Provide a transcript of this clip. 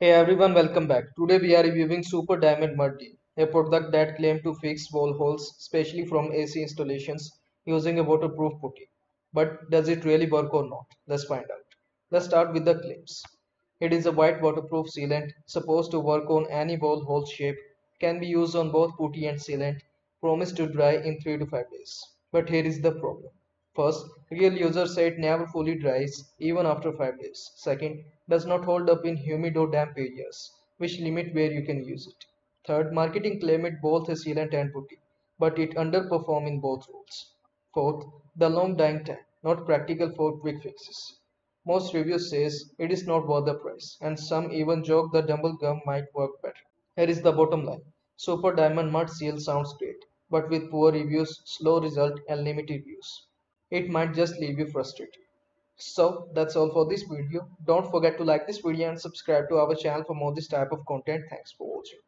Hey everyone, welcome back. Today we are reviewing Super Diamond Mud Deal, a product that claimed to fix wall holes, especially from AC installations, using a waterproof putty. But does it really work or not? Let's find out. Let's start with the claims. It is a white waterproof sealant, supposed to work on any wall hole shape, can be used on both putty and sealant, promised to dry in 3 to 5 days. But here is the problem. First, real users say it never fully dries even after 5 days. Second, does not hold up in humid or damp areas, which limit where you can use it. Third, marketing claim it both a sealant and putty, but it underperform in both roles. Fourth, the long dying time, not practical for quick fixes. Most reviews says it is not worth the price, and some even joke the dumble gum might work better. Here is the bottom line. Super Diamond Mud Seal sounds great, but with poor reviews, slow result and limited use, it might just leave you frustrated. So that's all for this video. Don't forget to like this video and subscribe to our channel for more this type of content. Thanks for watching.